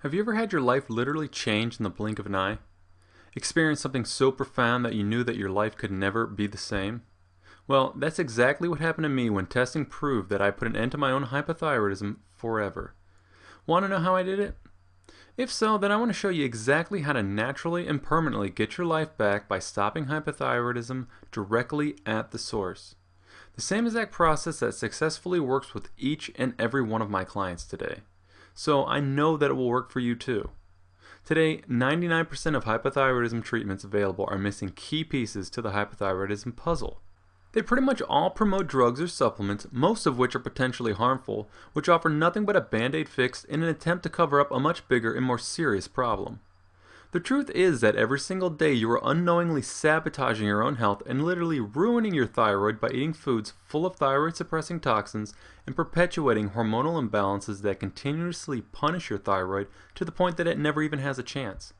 Have you ever had your life literally change in the blink of an eye? Experienced something so profound that you knew that your life could never be the same? Well, that's exactly what happened to me when testing proved that I put an end to my own hypothyroidism forever. Want to know how I did it? If so, then I want to show you exactly how to naturally and permanently get your life back by stopping hypothyroidism directly at the source. The same exact process that successfully works with each and every one of my clients today. So I know that it will work for you too. Today, 99% of hypothyroidism treatments available are missing key pieces to the hypothyroidism puzzle. They pretty much all promote drugs or supplements, most of which are potentially harmful, which offer nothing but a band-aid fix in an attempt to cover up a much bigger and more serious problem. The truth is that every single day you are unknowingly sabotaging your own health and literally ruining your thyroid by eating foods full of thyroid-suppressing toxins and perpetuating hormonal imbalances that continuously punish your thyroid to the point that it never even has a chance.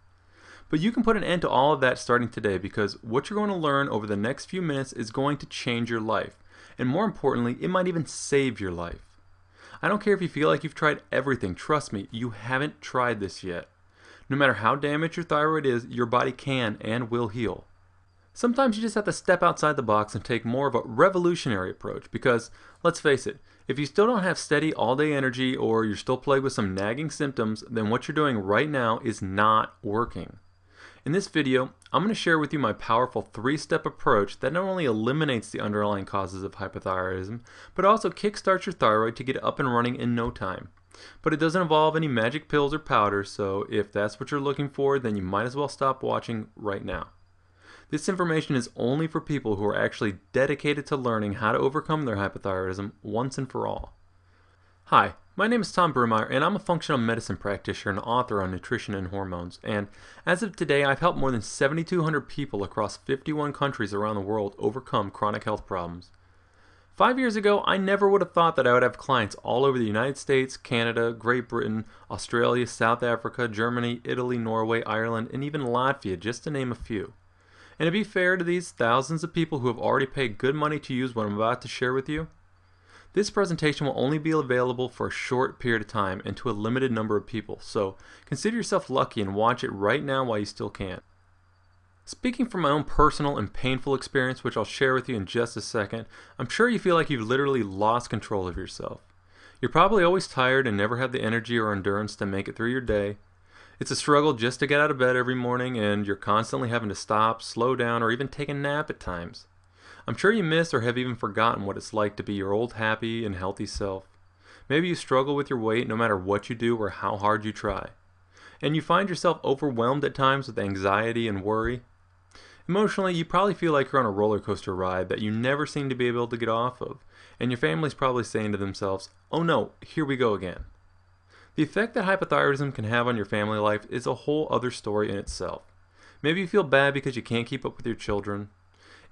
But you can put an end to all of that starting today, because what you're going to learn over the next few minutes is going to change your life. And more importantly, it might even save your life. I don't care if you feel like you've tried everything. Trust me, you haven't tried this yet. No matter how damaged your thyroid is, your body can and will heal. Sometimes you just have to step outside the box and take more of a revolutionary approach because, let's face it, if you still don't have steady all-day energy or you're still plagued with some nagging symptoms, then what you're doing right now is not working. In this video, I'm going to share with you my powerful 3-step approach that not only eliminates the underlying causes of hypothyroidism, but also kickstarts your thyroid to get up and running in no time. But it doesn't involve any magic pills or powders, so if that's what you're looking for, then you might as well stop watching right now. This information is only for people who are actually dedicated to learning how to overcome their hypothyroidism once and for all. Hi, my name is Tom Burmeyer, and I'm a functional medicine practitioner and author on nutrition and hormones. And as of today, I've helped more than 7,200 people across 51 countries around the world overcome chronic health problems. 5 years ago, I never would have thought that I would have clients all over the United States, Canada, Great Britain, Australia, South Africa, Germany, Italy, Norway, Ireland, and even Latvia, just to name a few. And to be fair to these thousands of people who have already paid good money to use what I'm about to share with you, this presentation will only be available for a short period of time and to a limited number of people, so consider yourself lucky and watch it right now while you still can. Speaking from my own personal and painful experience, which I'll share with you in just a second, I'm sure you feel like you've literally lost control of yourself. You're probably always tired and never have the energy or endurance to make it through your day. It's a struggle just to get out of bed every morning, and you're constantly having to stop, slow down, or even take a nap at times. I'm sure you miss or have even forgotten what it's like to be your old happy and healthy self. Maybe you struggle with your weight no matter what you do or how hard you try. And you find yourself overwhelmed at times with anxiety and worry. Emotionally, you probably feel like you're on a roller coaster ride that you never seem to be able to get off of, and your family's probably saying to themselves, "Oh no, here we go again." The effect that hypothyroidism can have on your family life is a whole other story in itself. Maybe you feel bad because you can't keep up with your children.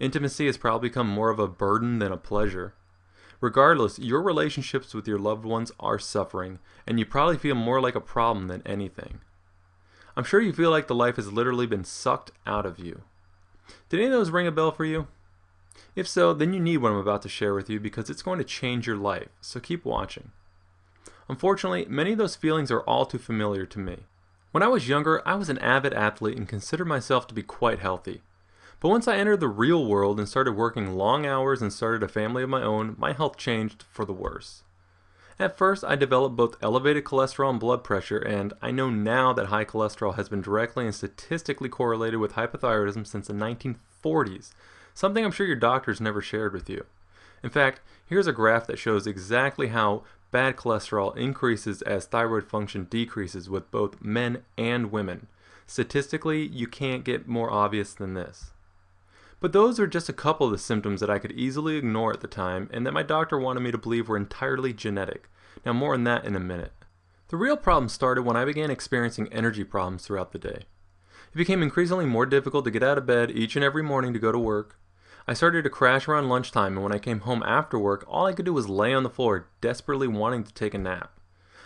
Intimacy has probably become more of a burden than a pleasure. Regardless, your relationships with your loved ones are suffering, and you probably feel more like a problem than anything. I'm sure you feel like the life has literally been sucked out of you. Did any of those ring a bell for you? If so, then you need what I'm about to share with you because it's going to change your life, so keep watching. Unfortunately, many of those feelings are all too familiar to me. When I was younger, I was an avid athlete and considered myself to be quite healthy. But once I entered the real world and started working long hours and started a family of my own, my health changed for the worse. At first, I developed both elevated cholesterol and blood pressure, and I know now that high cholesterol has been directly and statistically correlated with hypothyroidism since the 1940s, something I'm sure your doctors never shared with you. In fact, here's a graph that shows exactly how bad cholesterol increases as thyroid function decreases with both men and women. Statistically, you can't get more obvious than this. But those are just a couple of the symptoms that I could easily ignore at the time and that my doctor wanted me to believe were entirely genetic. Now, more on that in a minute. The real problem started when I began experiencing energy problems throughout the day. It became increasingly more difficult to get out of bed each and every morning to go to work. I started to crash around lunchtime, and when I came home after work, all I could do was lay on the floor, desperately wanting to take a nap.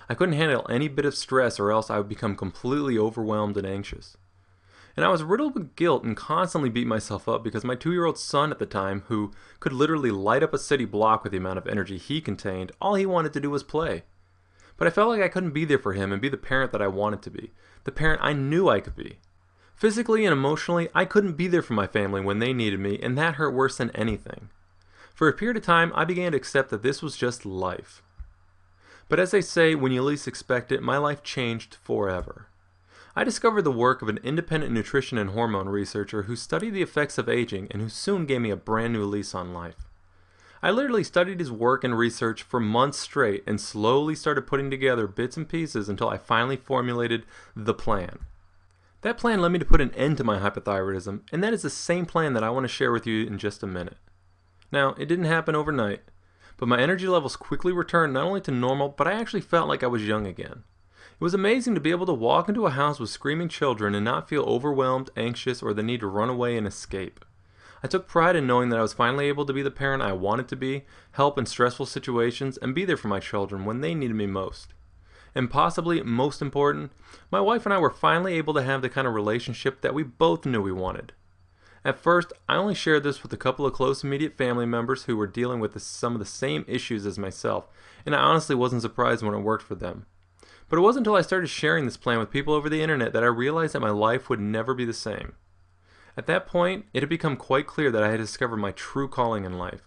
I couldn't handle any bit of stress, or else I would become completely overwhelmed and anxious. And I was riddled with guilt and constantly beat myself up because my 2-year-old son at the time, who could literally light up a city block with the amount of energy he contained, all he wanted to do was play. But I felt like I couldn't be there for him and be the parent that I wanted to be, the parent I knew I could be. Physically and emotionally, I couldn't be there for my family when they needed me, and that hurt worse than anything. For a period of time, I began to accept that this was just life. But as they say, when you least expect it, my life changed forever. I discovered the work of an independent nutrition and hormone researcher who studied the effects of aging and who soon gave me a brand new lease on life. I literally studied his work and research for months straight and slowly started putting together bits and pieces until I finally formulated the plan. That plan led me to put an end to my hypothyroidism, and that is the same plan that I want to share with you in just a minute. Now, it didn't happen overnight, but my energy levels quickly returned not only to normal, but I actually felt like I was young again. It was amazing to be able to walk into a house with screaming children and not feel overwhelmed, anxious, or the need to run away and escape. I took pride in knowing that I was finally able to be the parent I wanted to be, help in stressful situations, and be there for my children when they needed me most. And possibly most important, my wife and I were finally able to have the kind of relationship that we both knew we wanted. At first, I only shared this with a couple of close immediate family members who were dealing with some of the same issues as myself, and I honestly wasn't surprised when it worked for them. But it wasn't until I started sharing this plan with people over the internet that I realized that my life would never be the same. At that point, it had become quite clear that I had discovered my true calling in life.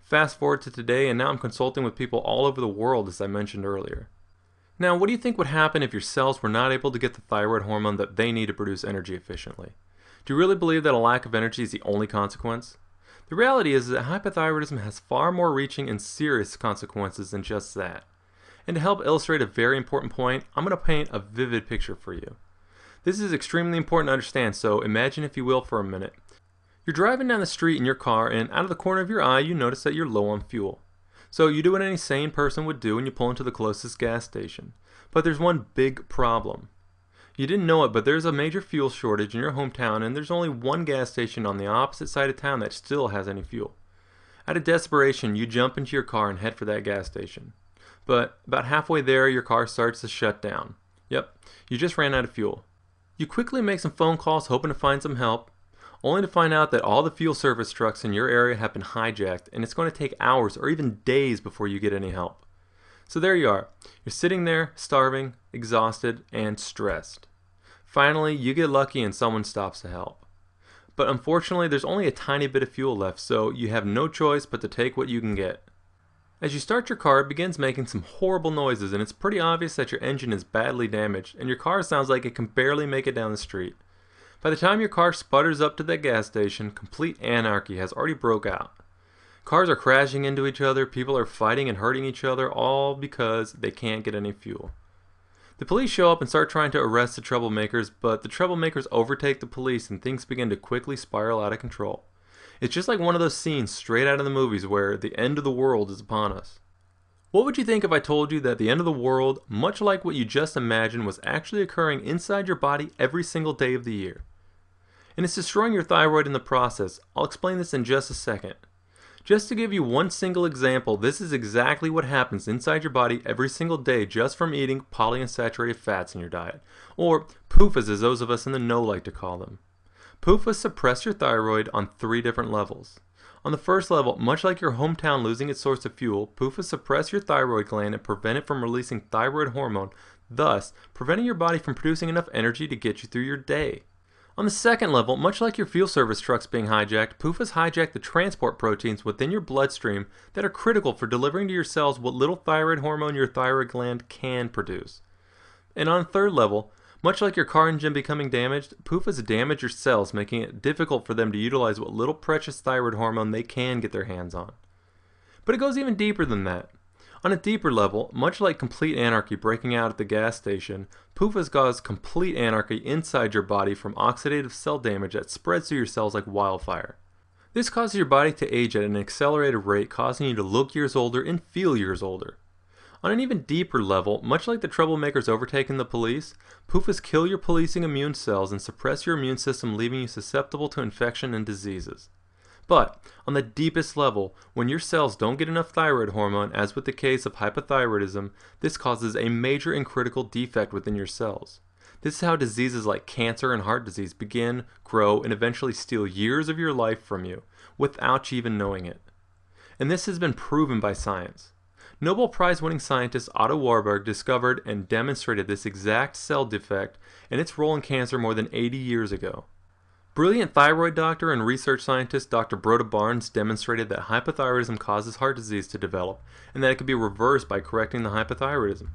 Fast forward to today, and now I'm consulting with people all over the world, as I mentioned earlier. Now, what do you think would happen if your cells were not able to get the thyroid hormone that they need to produce energy efficiently? Do you really believe that a lack of energy is the only consequence? The reality is that hypothyroidism has far more reaching and serious consequences than just that. And to help illustrate a very important point, I'm going to paint a vivid picture for you. This is extremely important to understand, so imagine, if you will, for a minute. You're driving down the street in your car, and out of the corner of your eye, you notice that you're low on fuel. So you do what any sane person would do and you pull into the closest gas station. But there's one big problem. You didn't know it, but there's a major fuel shortage in your hometown, and there's only one gas station on the opposite side of town that still has any fuel. Out of desperation, you jump into your car and head for that gas station. But about halfway there, your car starts to shut down. Yep, you just ran out of fuel. You quickly make some phone calls hoping to find some help, only to find out that all the fuel service trucks in your area have been hijacked, and it's going to take hours or even days before you get any help. So there you are. You're sitting there, starving, exhausted, and stressed. Finally, you get lucky and someone stops to help. But unfortunately, there's only a tiny bit of fuel left, so you have no choice but to take what you can get. As you start your car, it begins making some horrible noises, and it's pretty obvious that your engine is badly damaged, and your car sounds like it can barely make it down the street. By the time your car sputters up to that gas station, complete anarchy has already broke out. Cars are crashing into each other, people are fighting and hurting each other, all because they can't get any fuel. The police show up and start trying to arrest the troublemakers, but the troublemakers overtake the police and things begin to quickly spiral out of control. It's just like one of those scenes straight out of the movies where the end of the world is upon us. What would you think if I told you that the end of the world, much like what you just imagined, was actually occurring inside your body every single day of the year? And it's destroying your thyroid in the process. I'll explain this in just a second. Just to give you one single example, this is exactly what happens inside your body every single day just from eating polyunsaturated fats in your diet, or PUFAs as those of us in the know like to call them. PUFAs suppress your thyroid on 3 different levels. On the first level, much like your hometown losing its source of fuel, PUFAs suppress your thyroid gland and prevent it from releasing thyroid hormone, thus preventing your body from producing enough energy to get you through your day. On the second level, much like your fuel service trucks being hijacked, PUFAs hijack the transport proteins within your bloodstream that are critical for delivering to your cells what little thyroid hormone your thyroid gland can produce. And on the third level, much like your car engine becoming damaged, PUFAs damage your cells, making it difficult for them to utilize what little precious thyroid hormone they can get their hands on. But it goes even deeper than that. On a deeper level, much like complete anarchy breaking out at the gas station, PUFAs cause complete anarchy inside your body from oxidative cell damage that spreads through your cells like wildfire. This causes your body to age at an accelerated rate, causing you to look years older and feel years older. On an even deeper level, much like the troublemakers overtaking the police, PUFAs kill your policing immune cells and suppress your immune system, leaving you susceptible to infection and diseases. But on the deepest level, when your cells don't get enough thyroid hormone, as with the case of hypothyroidism, this causes a major and critical defect within your cells. This is how diseases like cancer and heart disease begin, grow, and eventually steal years of your life from you, without you even knowing it. And this has been proven by science. Nobel Prize-winning scientist Otto Warburg discovered and demonstrated this exact cell defect and its role in cancer more than 80 years ago. Brilliant thyroid doctor and research scientist Dr. Broda Barnes demonstrated that hypothyroidism causes heart disease to develop and that it could be reversed by correcting the hypothyroidism.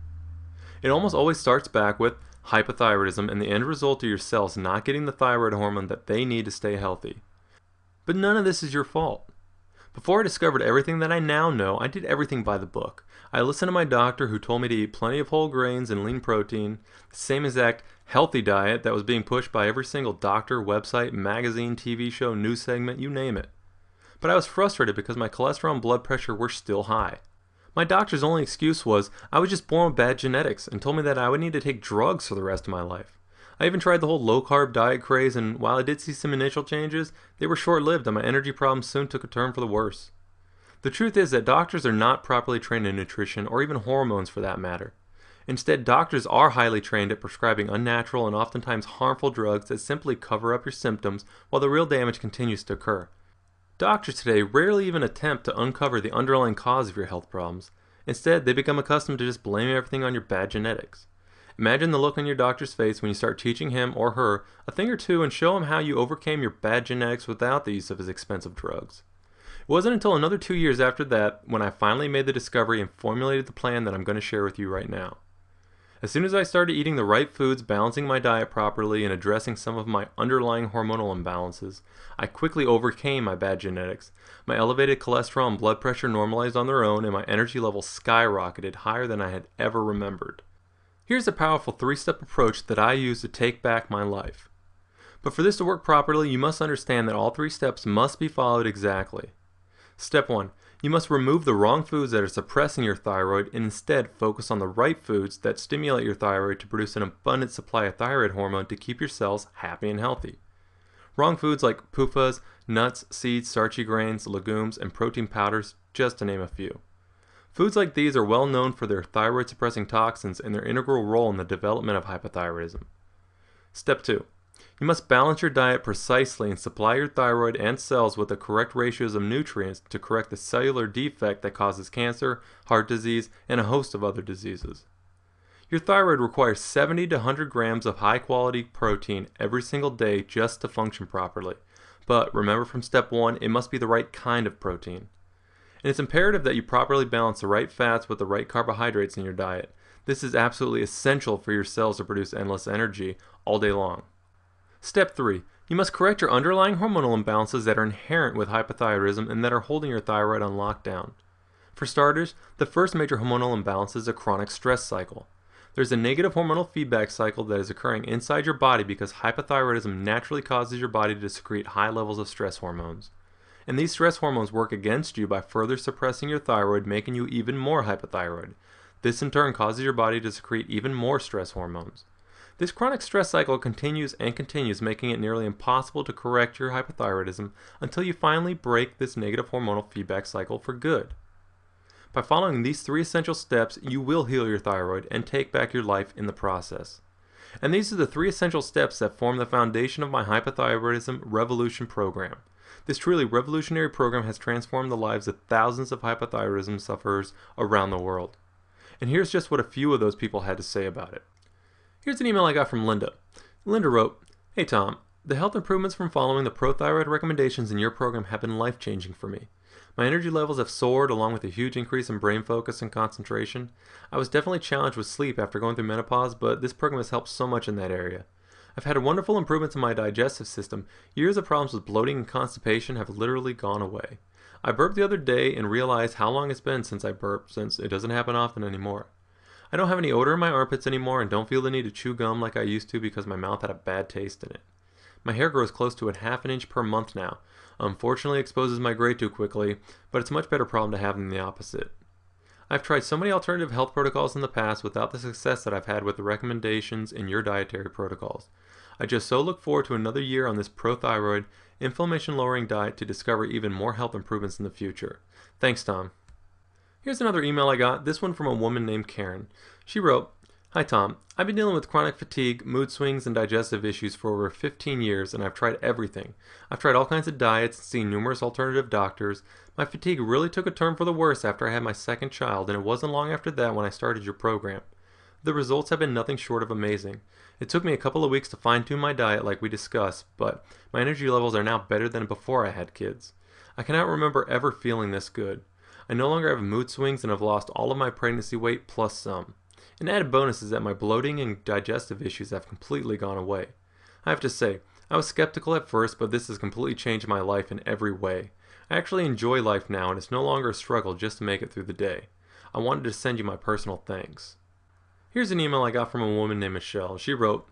It almost always starts back with hypothyroidism and the end result of your cells not getting the thyroid hormone that they need to stay healthy. But none of this is your fault. Before I discovered everything that I now know, I did everything by the book. I listened to my doctor who told me to eat plenty of whole grains and lean protein, the same exact healthy diet that was being pushed by every single doctor, website, magazine, TV show, news segment, you name it. But I was frustrated because my cholesterol and blood pressure were still high. My doctor's only excuse was I was just born with bad genetics and told me that I would need to take drugs for the rest of my life. I even tried the whole low-carb diet craze, and while I did see some initial changes, they were short-lived and my energy problems soon took a turn for the worse. The truth is that doctors are not properly trained in nutrition or even hormones for that matter. Instead, doctors are highly trained at prescribing unnatural and oftentimes harmful drugs that simply cover up your symptoms while the real damage continues to occur. Doctors today rarely even attempt to uncover the underlying cause of your health problems. Instead, they become accustomed to just blaming everything on your bad genetics. Imagine the look on your doctor's face when you start teaching him or her a thing or two and show him how you overcame your bad genetics without the use of his expensive drugs. It wasn't until another 2 years after that when I finally made the discovery and formulated the plan that I'm going to share with you right now. As soon as I started eating the right foods, balancing my diet properly, and addressing some of my underlying hormonal imbalances, I quickly overcame my bad genetics. My elevated cholesterol and blood pressure normalized on their own, and my energy levels skyrocketed higher than I had ever remembered. Here's a powerful 3-step approach that I use to take back my life. But for this to work properly, you must understand that all 3 steps must be followed exactly. Step 1. You must remove the wrong foods that are suppressing your thyroid and instead focus on the right foods that stimulate your thyroid to produce an abundant supply of thyroid hormone to keep your cells happy and healthy. Wrong foods like PUFAs, nuts, seeds, starchy grains, legumes, and protein powders, just to name a few. Foods like these are well known for their thyroid-suppressing toxins and their integral role in the development of hypothyroidism. Step 2. You must balance your diet precisely and supply your thyroid and cells with the correct ratios of nutrients to correct the cellular defect that causes cancer, heart disease, and a host of other diseases. Your thyroid requires 70 to 100 grams of high-quality protein every single day just to function properly. But remember from step 1, it must be the right kind of protein. And it's imperative that you properly balance the right fats with the right carbohydrates in your diet. This is absolutely essential for your cells to produce endless energy all day long. Step 3. You must correct your underlying hormonal imbalances that are inherent with hypothyroidism and that are holding your thyroid on lockdown. For starters, the first major hormonal imbalance is a chronic stress cycle. There's a negative hormonal feedback cycle that is occurring inside your body because hypothyroidism naturally causes your body to secrete high levels of stress hormones. And these stress hormones work against you by further suppressing your thyroid, making you even more hypothyroid. This in turn causes your body to secrete even more stress hormones. This chronic stress cycle continues and continues, making it nearly impossible to correct your hypothyroidism until you finally break this negative hormonal feedback cycle for good. By following these 3 essential steps, you will heal your thyroid and take back your life in the process. And these are the 3 essential steps that form the foundation of my Hypothyroidism Revolution program. This truly revolutionary program has transformed the lives of thousands of hypothyroidism sufferers around the world. And here's just what a few of those people had to say about it. Here's an email I got from Linda. Linda wrote, "Hey Tom, the health improvements from following the pro-thyroid recommendations in your program have been life-changing for me. My energy levels have soared along with a huge increase in brain focus and concentration. I was definitely challenged with sleep after going through menopause, but this program has helped so much in that area. I've had wonderful improvements in my digestive system. Years of problems with bloating and constipation have literally gone away. I burped the other day and realized how long it's been since I burped, since it doesn't happen often anymore. I don't have any odor in my armpits anymore and don't feel the need to chew gum like I used to because my mouth had a bad taste in it. My hair grows close to a half an inch per month now. Unfortunately, exposes my gray too quickly, but it's a much better problem to have than the opposite. I've tried so many alternative health protocols in the past without the success that I've had with the recommendations in your dietary protocols. I just so look forward to another year on this pro-thyroid, inflammation-lowering diet to discover even more health improvements in the future. Thanks, Tom." Here's another email I got, this one from a woman named Karen. She wrote, Hi Tom, I've been dealing with chronic fatigue, mood swings, and digestive issues for over 15 years, and I've tried everything. I've tried all kinds of diets and seen numerous alternative doctors. My fatigue really took a turn for the worse after I had my second child, and it wasn't long after that when I started your program. The results have been nothing short of amazing. It took me a couple of weeks to fine-tune my diet like we discussed, but my energy levels are now better than before I had kids. I cannot remember ever feeling this good. I no longer have mood swings and have lost all of my pregnancy weight plus some. An added bonus is that my bloating and digestive issues have completely gone away. I have to say, I was skeptical at first, but this has completely changed my life in every way. I actually enjoy life now, and it's no longer a struggle just to make it through the day. I wanted to send you my personal thanks. Here's an email I got from a woman named Michelle. She wrote,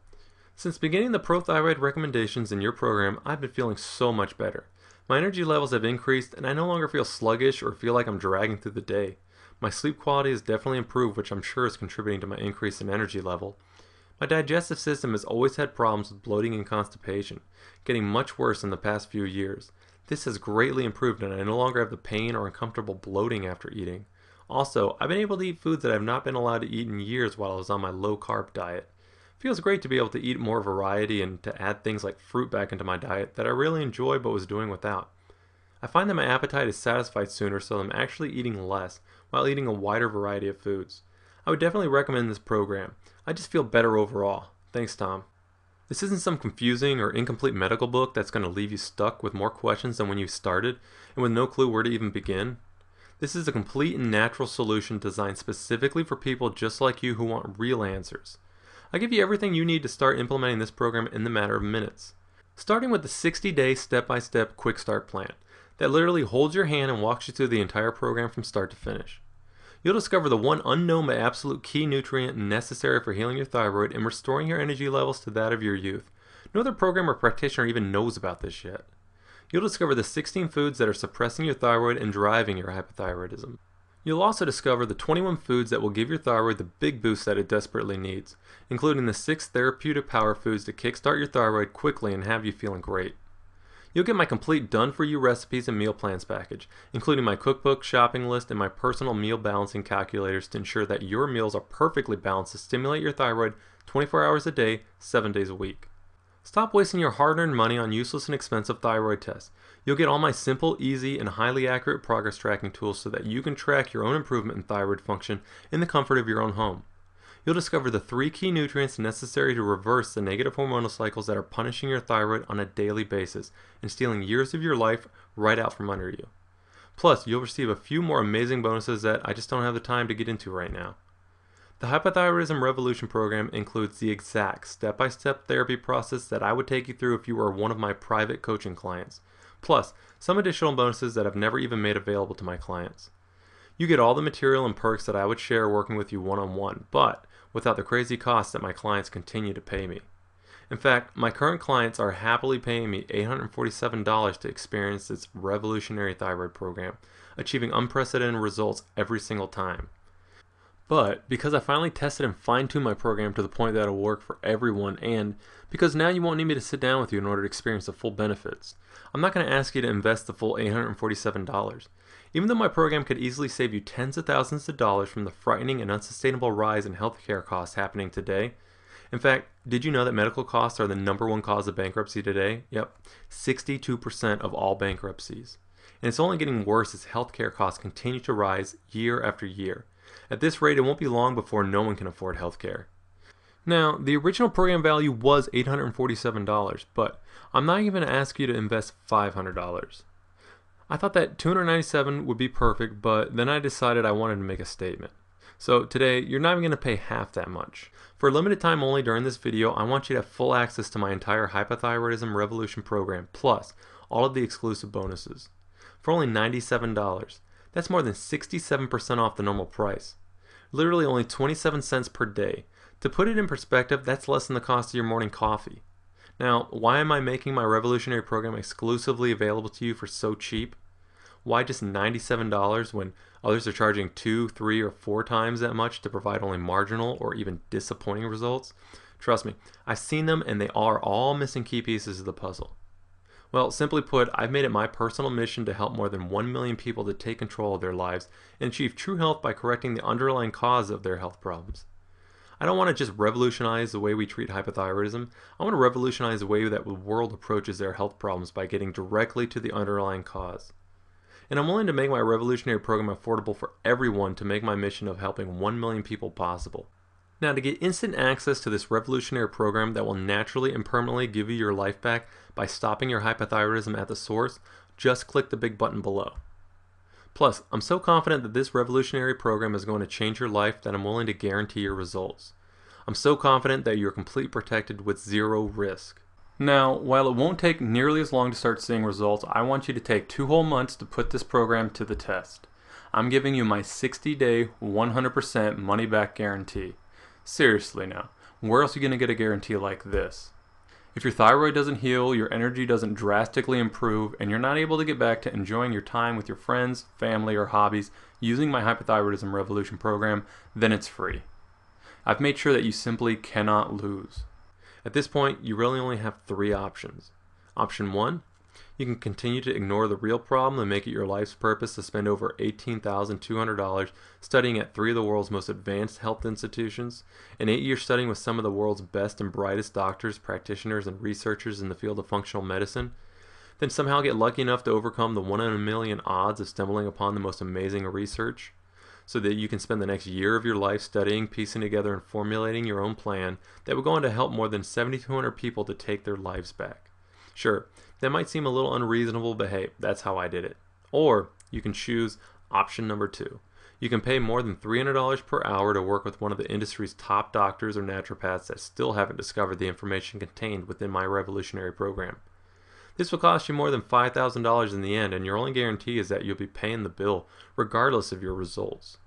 "Since beginning the ProThyroid recommendations in your program, I've been feeling so much better. My energy levels have increased, and I no longer feel sluggish or feel like I'm dragging through the day. My sleep quality has definitely improved, which I'm sure is contributing to my increase in energy level. My digestive system has always had problems with bloating and constipation, getting much worse in the past few years. This has greatly improved, and I no longer have the pain or uncomfortable bloating after eating. Also, I've been able to eat foods that I've not been allowed to eat in years while I was on my low-carb diet. It feels great to be able to eat more variety and to add things like fruit back into my diet that I really enjoy but was doing without. I find that my appetite is satisfied sooner, so I'm actually eating less while eating a wider variety of foods. I would definitely recommend this program. I just feel better overall. Thanks, Tom." This isn't some confusing or incomplete medical book that's going to leave you stuck with more questions than when you started and with no clue where to even begin. This is a complete and natural solution designed specifically for people just like you who want real answers. I give you everything you need to start implementing this program in the matter of minutes. Starting with the 60-day step-by-step quick start plan that literally holds your hand and walks you through the entire program from start to finish. You'll discover the one unknown but absolute key nutrient necessary for healing your thyroid and restoring your energy levels to that of your youth. No other program or practitioner even knows about this yet. You'll discover the 16 foods that are suppressing your thyroid and driving your hypothyroidism. You'll also discover the 21 foods that will give your thyroid the big boost that it desperately needs, including the 6 therapeutic power foods to kickstart your thyroid quickly and have you feeling great. You'll get my complete done-for-you recipes and meal plans package, including my cookbook, shopping list, and my personal meal balancing calculators to ensure that your meals are perfectly balanced to stimulate your thyroid 24 hours a day, 7 days a week. Stop wasting your hard-earned money on useless and expensive thyroid tests. You'll get all my simple, easy, and highly accurate progress tracking tools so that you can track your own improvement in thyroid function in the comfort of your own home. You'll discover the 3 key nutrients necessary to reverse the negative hormonal cycles that are punishing your thyroid on a daily basis and stealing years of your life right out from under you. Plus, you'll receive a few more amazing bonuses that I just don't have the time to get into right now. The Hypothyroidism Revolution program includes the exact step-by-step therapy process that I would take you through if you were one of my private coaching clients, plus some additional bonuses that I've never even made available to my clients. You get all the material and perks that I would share working with you one-on-one, but without the crazy costs that my clients continue to pay me. In fact, my current clients are happily paying me $847 to experience this revolutionary thyroid program, achieving unprecedented results every single time. But because I finally tested and fine-tuned my program to the point that it'll work for everyone, and because now you won't need me to sit down with you in order to experience the full benefits, I'm not going to ask you to invest the full $847. Even though my program could easily save you tens of thousands of dollars from the frightening and unsustainable rise in healthcare costs happening today. In fact, did you know that medical costs are the #1 cause of bankruptcy today? Yep, 62% of all bankruptcies. And it's only getting worse as healthcare costs continue to rise year after year. At this rate, it won't be long before no one can afford healthcare. Now, the original program value was $847, but I'm not even going to ask you to invest $500. I thought that $297 would be perfect, but then I decided I wanted to make a statement. So today, you're not even going to pay half that much. For a limited time only during this video, I want you to have full access to my entire Hypothyroidism Revolution program, plus all of the exclusive bonuses. For only $97, that's more than 67% off the normal price. Literally only 27 cents per day. To put it in perspective, that's less than the cost of your morning coffee. Now, why am I making my revolutionary program exclusively available to you for so cheap? Why just $97 when others are charging 2, 3, or 4 times that much to provide only marginal or even disappointing results? Trust me, I've seen them and they are all missing key pieces of the puzzle. Well, simply put, I've made it my personal mission to help more than 1 million people to take control of their lives and achieve true health by correcting the underlying cause of their health problems. I don't want to just revolutionize the way we treat hypothyroidism. I want to revolutionize the way that the world approaches their health problems by getting directly to the underlying cause. And I'm willing to make my revolutionary program affordable for everyone to make my mission of helping 1 million people possible. Now, to get instant access to this revolutionary program that will naturally and permanently give you your life back by stopping your hypothyroidism at the source, just click the big button below. Plus, I'm so confident that this revolutionary program is going to change your life that I'm willing to guarantee your results. I'm so confident that you're completely protected with zero risk. Now, while it won't take nearly as long to start seeing results, I want you to take 2 whole months to put this program to the test. I'm giving you my 60-day, 100% money-back guarantee. Seriously now, where else are you going to get a guarantee like this? If your thyroid doesn't heal, your energy doesn't drastically improve, and you're not able to get back to enjoying your time with your friends, family, or hobbies using my Hypothyroidism Revolution program, then it's free. I've made sure that you simply cannot lose. At this point, you really only have 3 options. Option 1, you can continue to ignore the real problem and make it your life's purpose to spend over $18,200 studying at 3 of the world's most advanced health institutions, and 8 years studying with some of the world's best and brightest doctors, practitioners, and researchers in the field of functional medicine. Then somehow get lucky enough to overcome the 1 in a million odds of stumbling upon the most amazing research, so that you can spend the next year of your life studying, piecing together, and formulating your own plan that would go on to help more than 7,200 people to take their lives back. Sure, that might seem a little unreasonable, but hey, that's how I did it. Or you can choose option number 2. You can pay more than $300 per hour to work with one of the industry's top doctors or naturopaths that still haven't discovered the information contained within my revolutionary program. This will cost you more than $5,000 in the end, and your only guarantee is that you'll be paying the bill regardless of your results.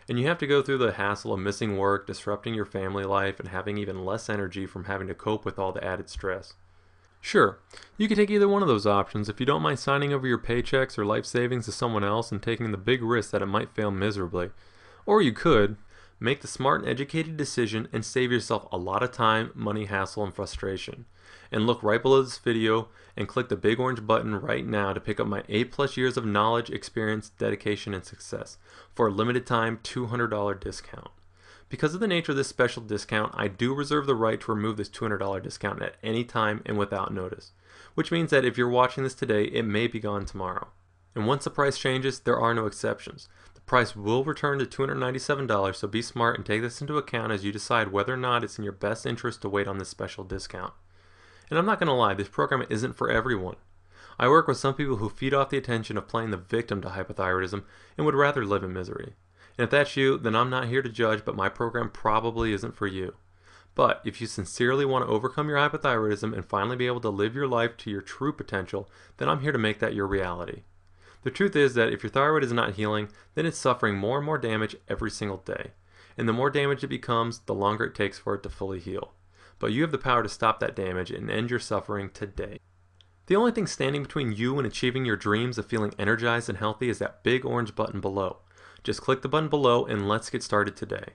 And you have to go through the hassle of missing work, disrupting your family life, and having even less energy from having to cope with all the added stress. Sure, you can take either one of those options if you don't mind signing over your paychecks or life savings to someone else and taking the big risk that it might fail miserably. Or you could make the smart and educated decision and save yourself a lot of time, money, hassle, and frustration. And look right below this video and click the big orange button right now to pick up my 8+ years of knowledge, experience, dedication, and success for a limited time $200 discount. Because of the nature of this special discount, I do reserve the right to remove this $200 discount at any time and without notice, which means that if you're watching this today, it may be gone tomorrow. And once the price changes, there are no exceptions. The price will return to $297, so be smart and take this into account as you decide whether or not it's in your best interest to wait on this special discount. And I'm not going to lie, this program isn't for everyone. I work with some people who feed off the attention of playing the victim to hypothyroidism and would rather live in misery. And if that's you, then I'm not here to judge, but my program probably isn't for you. But if you sincerely want to overcome your hypothyroidism and finally be able to live your life to your true potential, then I'm here to make that your reality. The truth is that if your thyroid is not healing, then it's suffering more and more damage every single day. And the more damage it becomes, the longer it takes for it to fully heal. But you have the power to stop that damage and end your suffering today. The only thing standing between you and achieving your dreams of feeling energized and healthy is that big orange button below. Just click the button below and let's get started today.